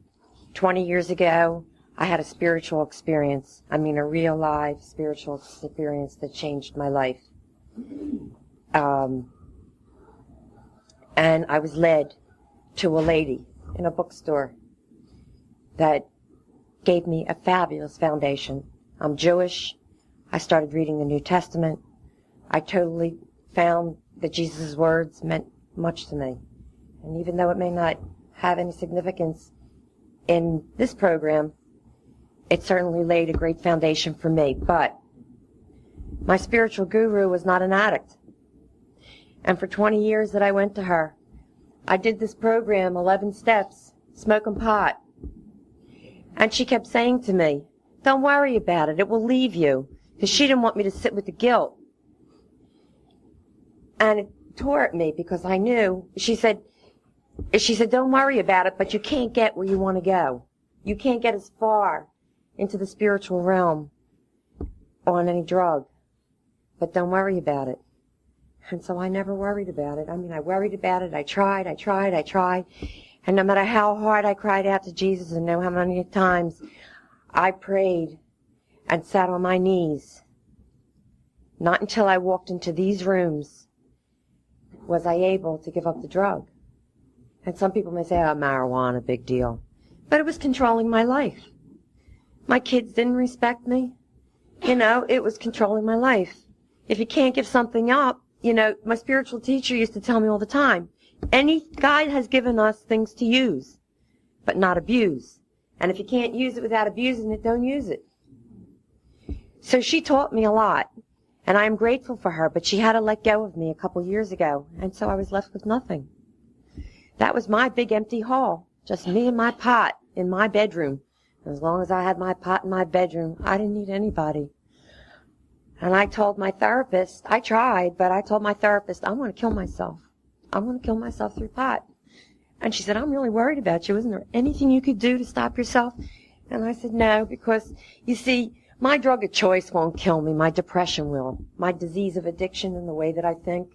years ago, I had a spiritual experience. A real live spiritual experience that changed my life. And I was led to a lady in a bookstore that gave me a fabulous foundation. I'm Jewish. I started reading the New Testament. I totally found that Jesus' words meant much to me. And even though it may not have any significance in this program, it certainly laid a great foundation for me. But my spiritual guru was not an addict. And for 20 years that I went to her, I did this program, 11 steps, smoking pot. And she kept saying to me, don't worry about it, it will leave you. Because she didn't want me to sit with the guilt. And it tore at me because I knew, she said, don't worry about it, but you can't get where you want to go. You can't get as far into the spiritual realm on any drug. But don't worry about it. And so I never worried about it. I worried about it. I tried. And no matter how hard I cried out to Jesus and know how many times I prayed and sat on my knees, not until I walked into these rooms was I able to give up the drug. And some people may say, oh, marijuana, big deal. But it was controlling my life. My kids didn't respect me. It was controlling my life. If you can't give something up, my spiritual teacher used to tell me all the time, God has given us things to use, but not abuse. And if you can't use it without abusing it, don't use it. So she taught me a lot, and I am grateful for her, but she had to let go of me a couple years ago, and so I was left with nothing. That was my big empty hall, just me and my pot in my bedroom. As long as I had my pot in my bedroom, I didn't need anybody. And I told my therapist, I tried, but I told my therapist, I want to kill myself. I want to kill myself through pot. And she said, I'm really worried about you. Isn't there anything you could do to stop yourself? And I said, no, because, you see, my drug of choice won't kill me. My depression will. My disease of addiction and the way that I think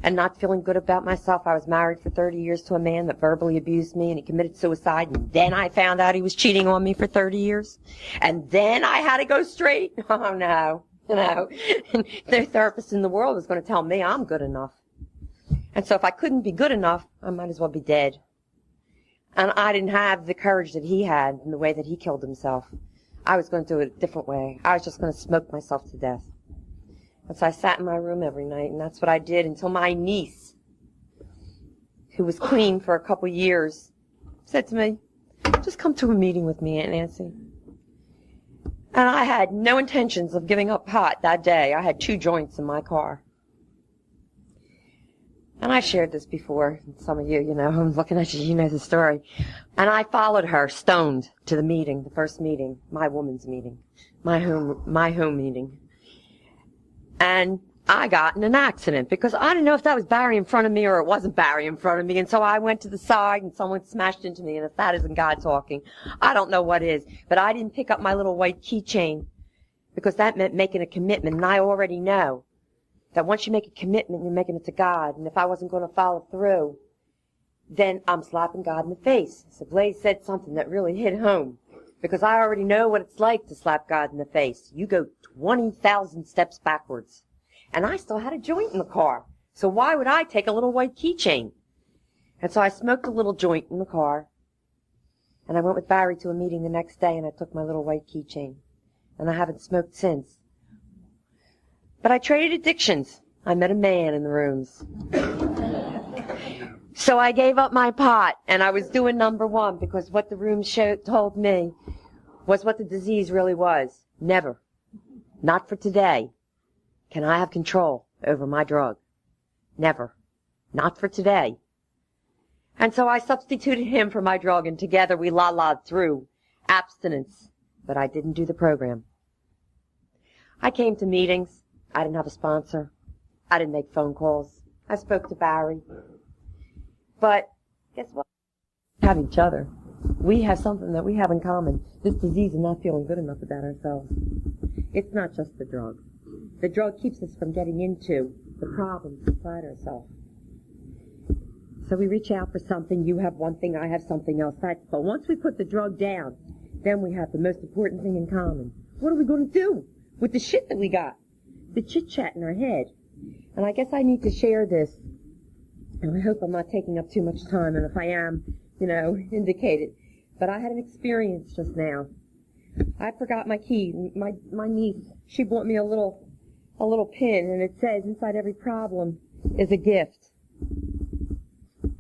and not feeling good about myself. I was married for 30 years to a man that verbally abused me, and he committed suicide. And then I found out he was cheating on me for 30 years. And then I had to go straight. Oh, no. You know, and no therapist in the world is going to tell me I'm good enough. And so if I couldn't be good enough, I might as well be dead. And I didn't have the courage that he had in the way that he killed himself. I was going to do it a different way. I was just going to smoke myself to death. And so I sat in my room every night, and that's what I did until my niece, who was clean for a couple years, said to me, just come to a meeting with me, Aunt Nancy. And I had no intentions of giving up pot that day. I had 2 joints in my car. And I shared this before. Some of you, I'm looking at you, you know the story. And I followed her, stoned, to the meeting, the first meeting, my woman's meeting, my home meeting. And I got in an accident because I didn't know if that was Barry in front of me or it wasn't Barry in front of me. And so I went to the side and someone smashed into me. And if that isn't God talking, I don't know what is. But I didn't pick up my little white keychain because that meant making a commitment. And I already know that once you make a commitment, you're making it to God. And if I wasn't going to follow through, then I'm slapping God in the face. So Blaze said something that really hit home because I already know what it's like to slap God in the face. You go 20,000 steps backwards. And I still had a joint in the car. So why would I take a little white keychain? And so I smoked a little joint in the car. And I went with Barry to a meeting the next day and I took my little white keychain. And I haven't smoked since. But I traded addictions. I met a man in the rooms. So I gave up my pot, and I was doing number 1 because what the room told me was what the disease really was. Never, not for today, can I have control over my drug. Never, not for today. And so I substituted him for my drug, and together we la-la'd through abstinence, but I didn't do the program. I came to meetings. I didn't have a sponsor. I didn't make phone calls. I spoke to Barry. But guess what? We have each other. We have something that we have in common. This disease of not feeling good enough about ourselves. It's not just the drug. The drug keeps us from getting into the problems inside ourselves. So we reach out for something. You have one thing, I have something else. But once we put the drug down, then we have the most important thing in common. What are we going to do with the shit that we got? The chit-chat in our head. And I guess I need to share this. And I hope I'm not taking up too much time. And if I am, indicate it. But I had an experience just now. I forgot my key. My niece, she bought me a little pin, and it says inside every problem is a gift.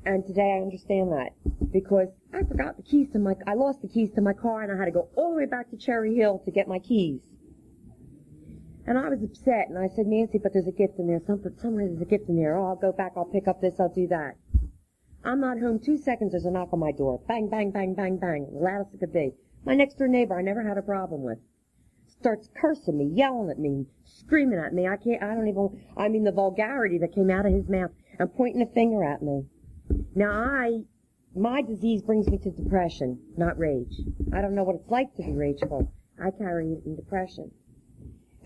And today I understand that because I forgot the keys to I lost the keys to my car, and I had to go all the way back to Cherry Hill to get my keys. And I was upset, and I said, Nancy, but there's a gift in there. Somewhere there's a gift in there. Oh, I'll go back, I'll pick up this, I'll do that. I'm not home 2 seconds, there's a knock on my door. Bang, bang, bang, bang, bang. The loudest it could be. My next door neighbor I never had a problem with starts cursing me, yelling at me, screaming at me. The vulgarity that came out of his mouth and pointing a finger at me. Now my disease brings me to depression, not rage. I don't know what it's like to be rageful. I carry it in depression.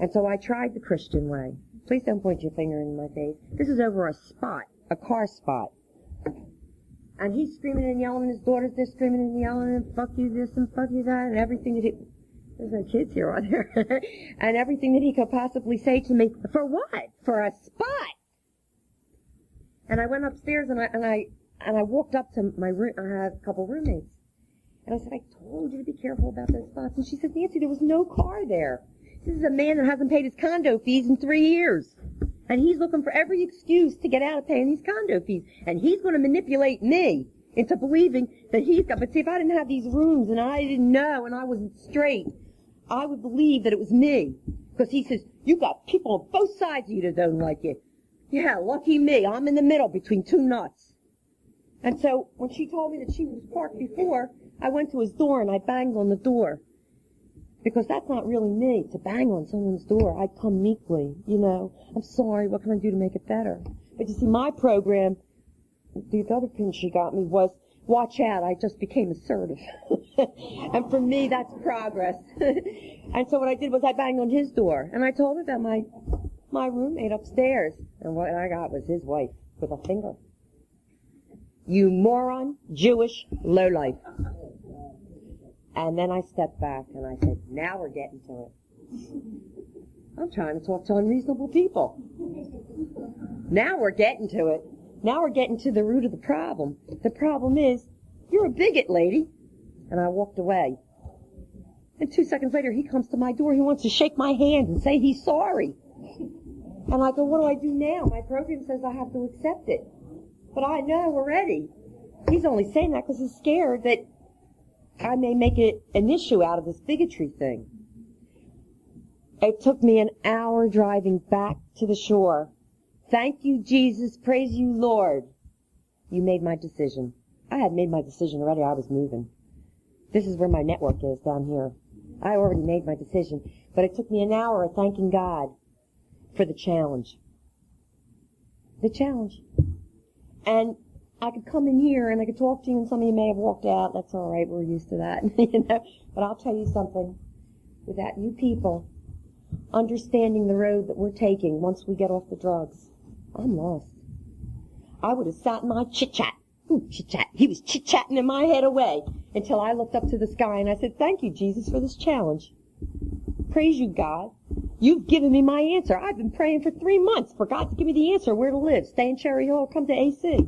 And so I tried the Christian way. Please don't point your finger in my face. This is over a car spot. And he's screaming and yelling, and his daughter's there screaming and yelling, and fuck you this and fuck you that, and everything that there's no kids here, are there? And everything that he could possibly say to me. For what? For a spot. And I went upstairs and I walked up to my room. I had a couple roommates. And I said, I told you to be careful about those spots. And she said, Nancy, there was no car there. This is a man that hasn't paid his condo fees in 3 years. And he's looking for every excuse to get out of paying these condo fees. And he's going to manipulate me into believing that he's got... But see, if I didn't have these rooms and I didn't know and I wasn't straight, I would believe that it was me. Because he says, you got people on both sides of you that don't like you. Yeah, lucky me. I'm in the middle between 2 nuts. And so when she told me that she was parked before, I went to his door and I banged on the door. Because that's not really me, to bang on someone's door. I come meekly, I'm sorry, what can I do to make it better? But you see, my program, the other pin she got me was, watch out, I just became assertive. And for me, that's progress. And so what I did was I banged on his door. And I told him about my roommate upstairs. And what I got was his wife with a finger. You moron, Jewish lowlife. And then I stepped back and I said, now we're getting to it. I'm trying to talk to unreasonable people. Now we're getting to it. Now we're getting to the root of the problem. The problem is, you're a bigot, lady. And I walked away. And 2 seconds later, he comes to my door. He wants to shake my hand and say he's sorry. And I go, what do I do now? My program says I have to accept it. But I know already. He's only saying that because he's scared that I may make it an issue out of this bigotry thing. It took me an hour driving back to the shore. Thank you, Jesus. Praise you, Lord. You made my decision. I had made my decision already. I was moving. This is where my network is, down here. I already made my decision. But it took me an hour of thanking God for the challenge. The challenge. And I could come in here and I could talk to you and some of you may have walked out. That's all right. We're used to that. You know? But I'll tell you something. Without you people understanding the road that we're taking once we get off the drugs, I'm lost. I would have sat in my chit-chat. Ooh, chit-chat. He was chit-chatting in my head away until I looked up to the sky and I said, thank you, Jesus, for this challenge. Praise you, God. You've given me my answer. I've been praying for 3 months for God to give me the answer where to live. Stay in Cherry Hill or come to AC.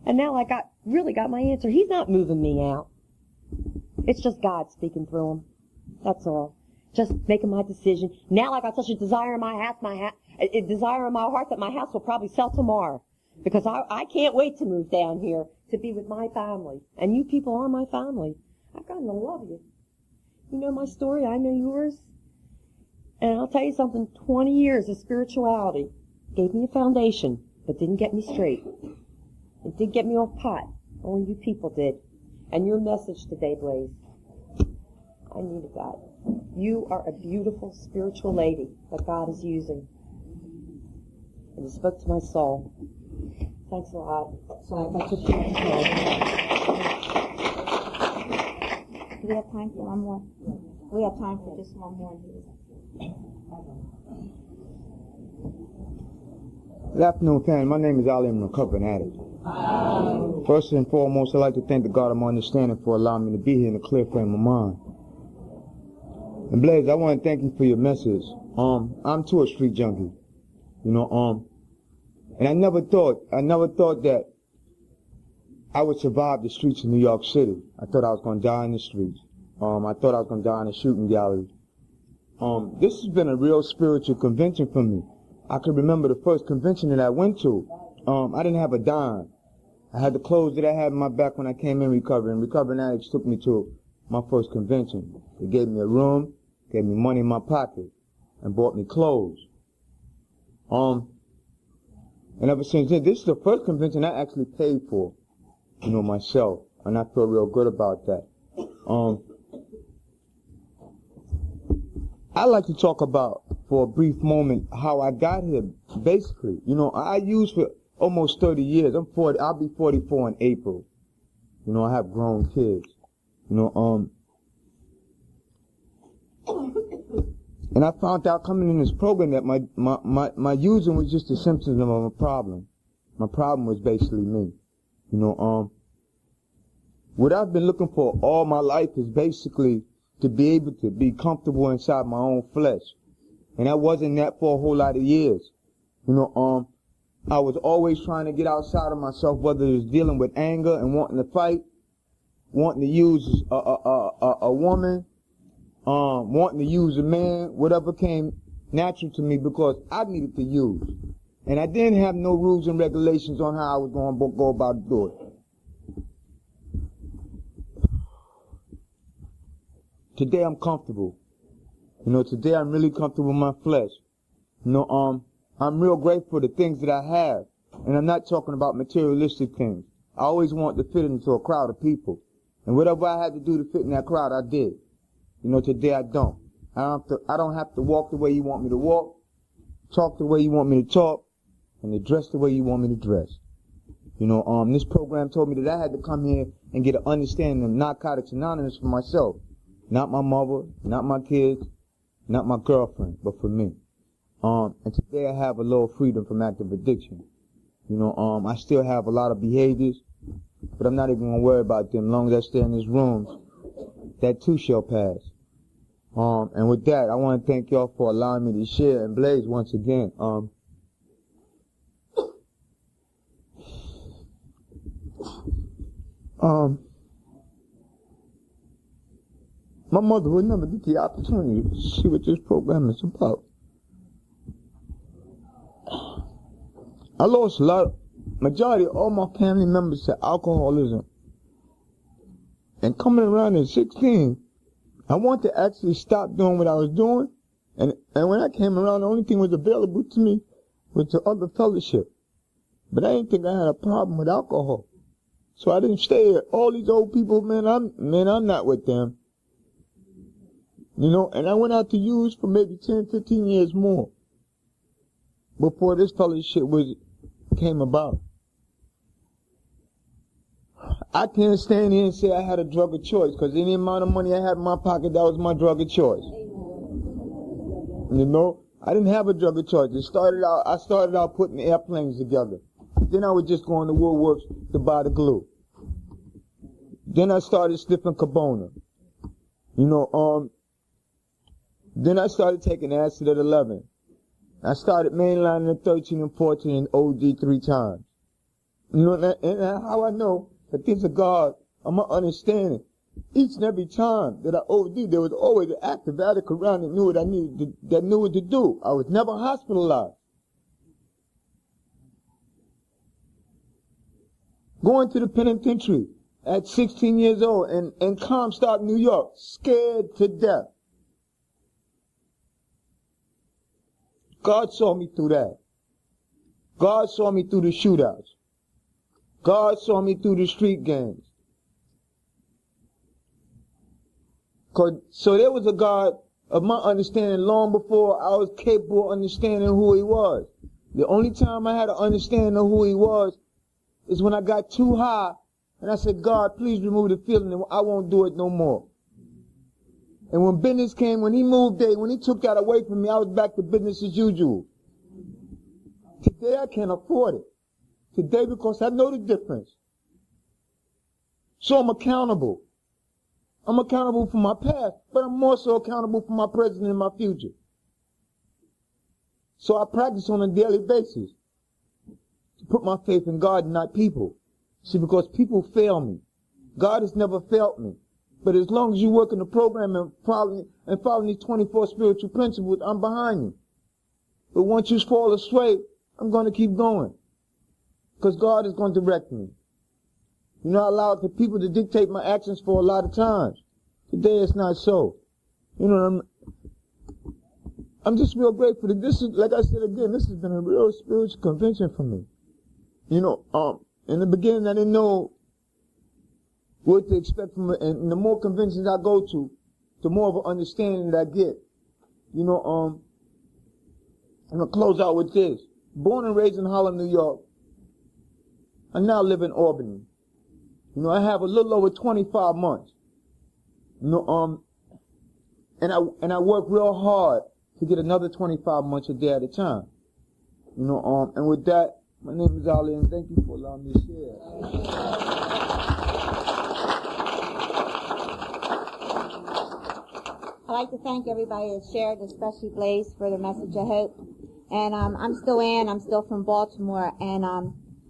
And now I really got my answer. He's not moving me out. It's just God speaking through him. That's all. Just making my decision. Now I got such a desire in my house, a desire in my heart that my house will probably sell tomorrow. Because I can't wait to move down here to be with my family. And you people are my family. I've gotten to love you. You know my story. I know yours. And I'll tell you something. 20 years of spirituality gave me a foundation, but didn't get me straight. It did get me off pot. Only you people did. And your message today, Blaze, I needed that. You are a beautiful spiritual lady that God is using. And you spoke to my soul. Thanks a lot. So I took you to Do we have time for one more? We have time for just one more. Good afternoon, family. My name is Ali. I'm a recovering addict. First and foremost, I'd like to thank the God of my understanding for allowing me to be here in a clear frame of mind. And Blaze, I want to thank you for your message. I'm too a street junkie, you know. And I never thought that I would survive the streets of New York City. I thought I was going to die in the streets. I thought I was going to die in a shooting gallery. This has been a real spiritual convention for me. I can remember the first convention that I went to. I didn't have a dime. I had the clothes that I had in my back when I came in recovering. Recovering addicts took me to my first convention. They gave me a room, gave me money in my pocket, and bought me clothes. And ever since then, this is the first convention I actually paid for, you know, myself. And I feel real good about that. I'd like to talk about, for a brief moment, how I got here. Basically, you know, I used for almost 30 years. I'll be 44 in April. You know, I have grown kids. You know, and I found out coming in this program that my using was just a symptom of a problem. My problem was basically me. You know, what I've been looking for all my life is basically to be able to be comfortable inside my own flesh. And I wasn't that for a whole lot of years. You know, I was always trying to get outside of myself, whether it was dealing with anger and wanting to fight, wanting to use a woman, wanting to use a man, whatever came natural to me because I needed to use. And I didn't have no rules and regulations on how I was going to go about doing it. Today I'm comfortable. You know, today I'm really comfortable with my flesh. You know, I'm real grateful for the things that I have. And I'm not talking about materialistic things. I always want to fit into a crowd of people. And whatever I had to do to fit in that crowd, I did. You know, today I don't. I don't have to walk the way you want me to walk, talk the way you want me to talk, and to dress the way you want me to dress. You know, this program told me that I had to come here and get an understanding of Narcotics Anonymous for myself. Not my mother, not my kids, not my girlfriend, but for me. And today I have a little freedom from active addiction. You know, I still have a lot of behaviors, but I'm not even going to worry about them. As long as I stay in this room, that too shall pass. And with that, I want to thank y'all for allowing me to share. And Blaze, once again, my mother would never get the opportunity to see what this program is about. I lost majority of all my family members to alcoholism. And coming around at 16, I wanted to actually stop doing what I was doing. And when I came around, the only thing was available to me was the other fellowship. But I didn't think I had a problem with alcohol. So I didn't stay there. All these old people, man, I'm not with them. You know, and I went out to use for maybe 10, 15 years more before this fellowship came about. I can't stand here and say I had a drug of choice, because any amount of money I had in my pocket, that was my drug of choice. You know, I didn't have a drug of choice. I started out putting airplanes together. Then I would just go into Woolworths to buy the glue. Then I started sniffing Cabona. You know, then I started taking acid at 11. I started mainlining at 13 and 14 and OD 3 times. You know, and how I know that there's a God, I'm understanding. Each and every time that I OD, there was always an active addict around that knew what I needed, that knew what to do. I was never hospitalized. Going to the penitentiary at 16 years old in Comstock, New York, scared to death. God saw me through that. God saw me through the shootouts. God saw me through the street gangs. So there was a God of my understanding long before I was capable of understanding who he was. The only time I had an understanding of who he was is when I got too high and I said, God, please remove the feeling and I won't do it no more. And when business came, when he moved there, when he took that away from me, I was back to business as usual. Today I can't afford it. Today, because I know the difference. So I'm accountable. I'm accountable for my past, but I'm more so accountable for my present and my future. So I practice on a daily basis to put my faith in God and not people. See, because people fail me. God has never failed me. But as long as you work in the program and following these 24 spiritual principles, I'm behind you. But once you fall astray, I'm going to keep going. Because God is going to direct me. You're not allowed for people to dictate my actions for a lot of times. Today it's not so. You know, I'm just real grateful that this is, like I said again, this has been a real spiritual convention for me. You know, in the beginning I didn't know what to expect from it, and the more conventions I go to, the more of an understanding that I get. You know, I'm gonna close out with this. Born and raised in Harlem, New York, I now live in Albany. You know, I have a little over 25 months. You know, and I work real hard to get another 25 months a day at a time. You know, and with that, my name is Ali, and thank you for allowing me to share. I'd like to thank everybody that shared, especially Blaze, for the message of hope. And I'm still Ann. I'm still from Baltimore, and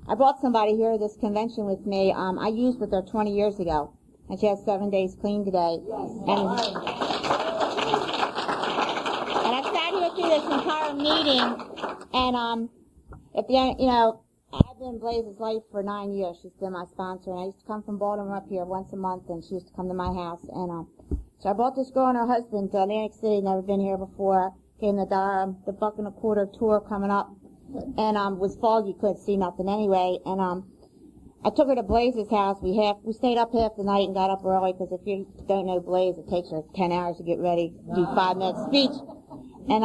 I brought somebody here to this convention with me. I used with her 20 years ago, and she has 7 days clean today. And I've sat here through this entire meeting, and at the end, you know, I've been in Blaze's life for 9 years. She's been my sponsor, and I used to come from Baltimore up here once a month, and she used to come to my house. And so I brought this girl and her husband to Atlantic City. Never been here before. Came to the Buck and a Quarter tour coming up. And was foggy, couldn't see nothing anyway. And I took her to Blaze's house. We stayed up half the night and got up early, because if you don't know Blaze, it takes her 10 hours to get ready, do 5-minute speech. And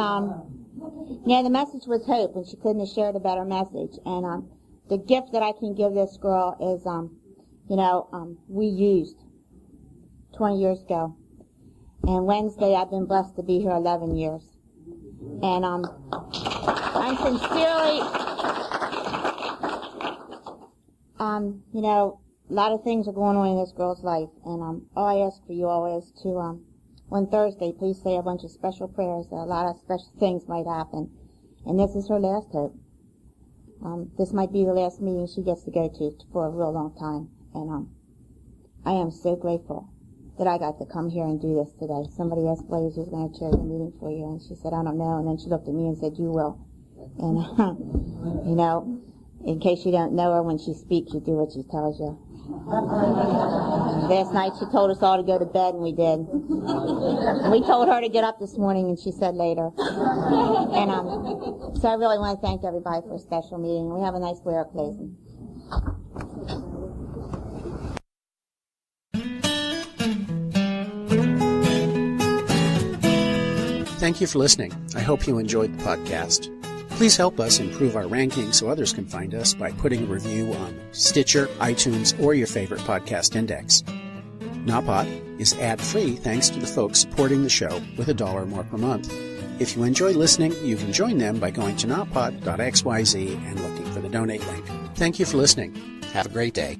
yeah, the message was hope, and she couldn't have shared a better message. And the gift that I can give this girl is, you know, we used 20 years ago. And Wednesday, I've been blessed to be here 11 years. And I'm sincerely, you know, a lot of things are going on in this girl's life, and all I ask for you all is to on Thursday, please say a bunch of special prayers. A lot of special things might happen. And this is her last hope. This might be the last meeting she gets to go to for a real long time. And I am so grateful that I got to come here and do this today. Somebody asked Blaze who's going to chair the meeting for you, and she said, I don't know. And then she looked at me and said, you will. And, you know, in case you don't know her, when she speaks, you do what she tells you. Last night she told us all to go to bed, and we did. And we told her to get up this morning, and she said later. And so I really want to thank everybody for a special meeting. We have a nice lyric closing. Thank you for listening. I hope you enjoyed the podcast. Please help us improve our rankings so others can find us by putting a review on Stitcher, iTunes, or your favorite podcast index. Nawpod is ad-free thanks to the folks supporting the show with $1 or more per month. If you enjoy listening, you can join them by going to nawpod.xyz and looking for the donate link. Thank you for listening. Have a great day.